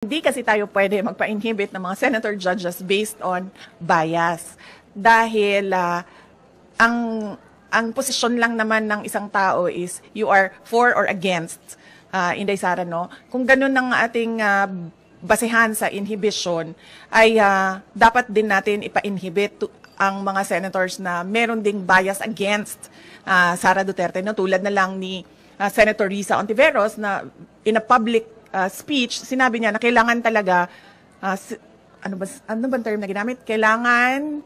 Hindi kasi tayo pwede magpa-inhibit ng mga senator judges based on bias. Dahil ang posisyon lang naman ng isang tao is you are for or against, Inday Sara, no? Kung ganun ang ating basehan sa inhibition, ay dapat din natin ipa-inhibit ang mga senators na meron ding bias against Sara Duterte, no? Tulad na lang ni Senator Risa Ontiveros na in a public speech, sinabi niya na kailangan talaga, ano ba term na ginamit? Kailangan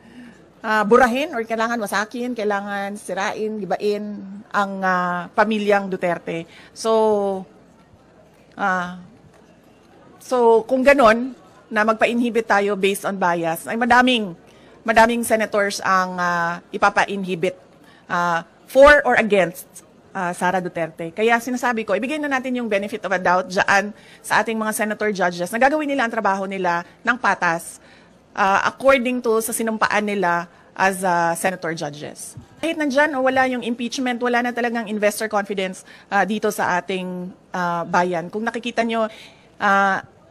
burahin or kailangan wasakin, kailangan sirain, gibain ang pamilyang Duterte. So kung ganon, na magpa-inhibit tayo based on bias, ay madaming senators ang ipapa-inhibit for or against Sara Duterte. Kaya sinasabi ko, ibigay na natin yung benefit of a doubt dyan sa ating mga senator judges na gagawin nila ang trabaho nila ng patas according to sa sinumpaan nila as senator judges. Kahit nandyan o wala yung impeachment, wala na talagang investor confidence dito sa ating bayan. Kung nakikita nyo,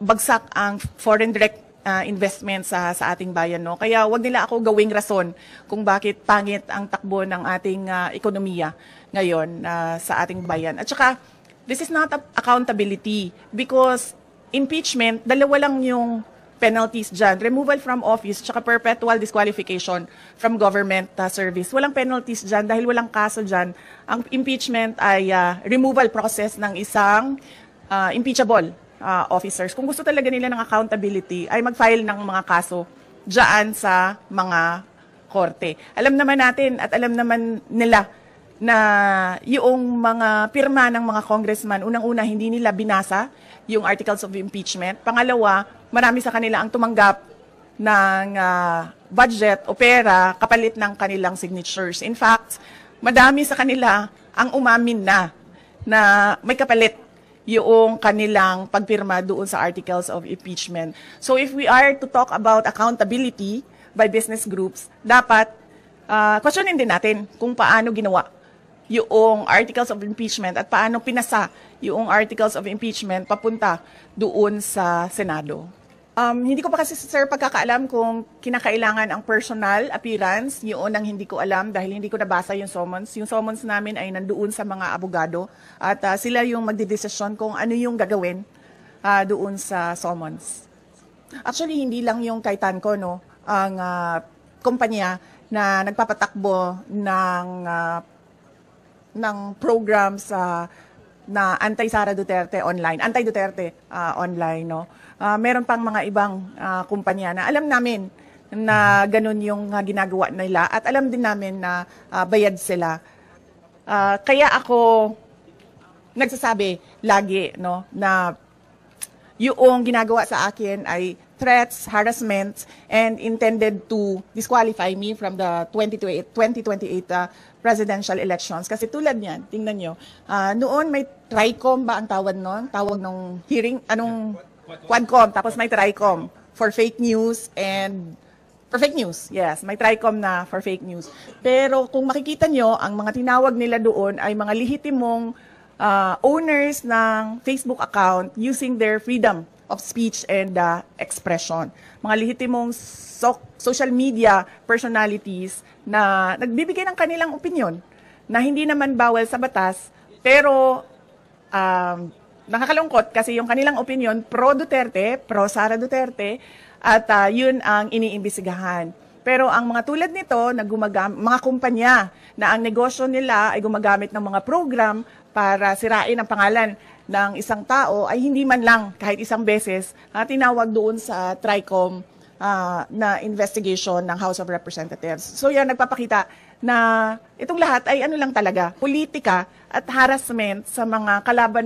bagsak ang foreign direct investment sa ating bayan, no? Kaya wag nila ako gawing rason kung bakit pangit ang takbo ng ating ekonomiya ngayon sa ating bayan. At saka, this is not accountability because impeachment, dalawa lang yung penalties dyan. Removal from office, tsaka perpetual disqualification from government service. Walang penalties dyan dahil walang kaso dyan. Ang impeachment ay removal process ng isang impeachable officers. Kung gusto talaga nila ng accountability, ay mag-file ng mga kaso dyan sa mga korte. Alam naman natin at alam naman nila na yung mga pirma ng mga congressman, unang-una, hindi nila binasa yung articles of impeachment. Pangalawa, marami sa kanila ang tumanggap ng budget o pera kapalit ng kanilang signatures. In fact, madami sa kanila ang umamin na may kapalit yung kanilang pagpirma doon sa articles of impeachment. So if we are to talk about accountability by business groups, dapat questionin din natin kung paano ginawa yung articles of impeachment at paano pinasa yung articles of impeachment papunta doon sa Senado. Hindi ko pa kasi, sir, pagkakaalam kung kinakailangan ang personal appearance. Yun ang hindi ko alam dahil hindi ko nabasa yung summons. Yung summons namin ay nandoon sa mga abogado at sila yung magdidesisyon kung ano yung gagawin doon sa summons. Actually, hindi lang yung kay Tanco, no, ang kumpanya na nagpapatakbo ng programs na anti-Sara Duterte online, anti-Duterte online, no. Meron pang mga ibang kumpanya na alam namin na ganun yung ginagawa nila at alam din namin na bayad sila. Kaya ako nagsasabi lagi, no, na yung ginagawa sa akin ay threats, harassment, and intended to disqualify me from the 2028 presidential elections. Kasi tulad niyan, tingnan nyo, noon may TRICOM ba ang tawag noon? Tawag nung hearing, Quadcom, tapos may TRICOM for fake news and for fake news. Yes, may TRICOM na for fake news. Pero kung makikita nyo, ang mga tinawag nila doon ay mga lehitimong owners ng Facebook account using their freedom of speech and expression. Mga lehitimong social media personalities na nagbibigay ng kanilang opinion na hindi naman bawal sa batas, pero nakakalungkot kasi yung kanilang opinion pro-Duterte, pro-Sara Duterte, at yun ang iniimbestigahan. Pero ang mga tulad nito, mga kumpanya na ang negosyo nila ay gumagamit ng mga program para sirain ang pangalan ng isang tao, ay hindi man lang kahit isang beses tinawag doon sa TRICOM na investigation ng House of Representatives. So yan, nagpapakita na itong lahat ay ano lang talaga, politika at harassment sa mga kalaban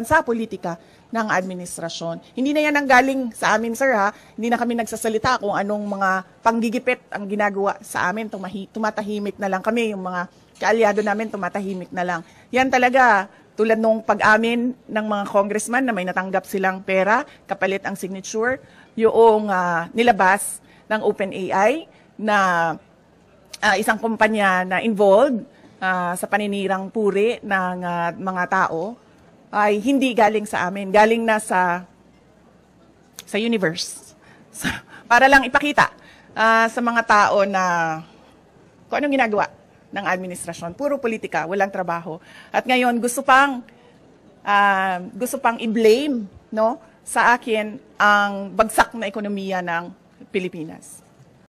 sa politika ng administrasyon. Hindi na yan ang galing sa amin, sir, ha? Hindi na kami nagsasalita kung anong mga panggigipit ang ginagawa sa amin. Tumatahimik na lang kami, yung mga kaalyado namin tumatahimik na lang. Yan talaga, tulad nung pag-amin ng mga congressman na may natanggap silang pera, kapalit ang signature, yung nilabas ng OpenAI na isang kumpanya na involved sa paninirang puri ng mga tao, ay hindi galing sa amin. Galing na sa sa universe. So, para lang ipakita sa mga tao na kung anong ginagawa ng administrasyon. Puro politika, walang trabaho. At ngayon, gusto pang i-blame, no, sa akin ang bagsak na ekonomiya ng Pilipinas.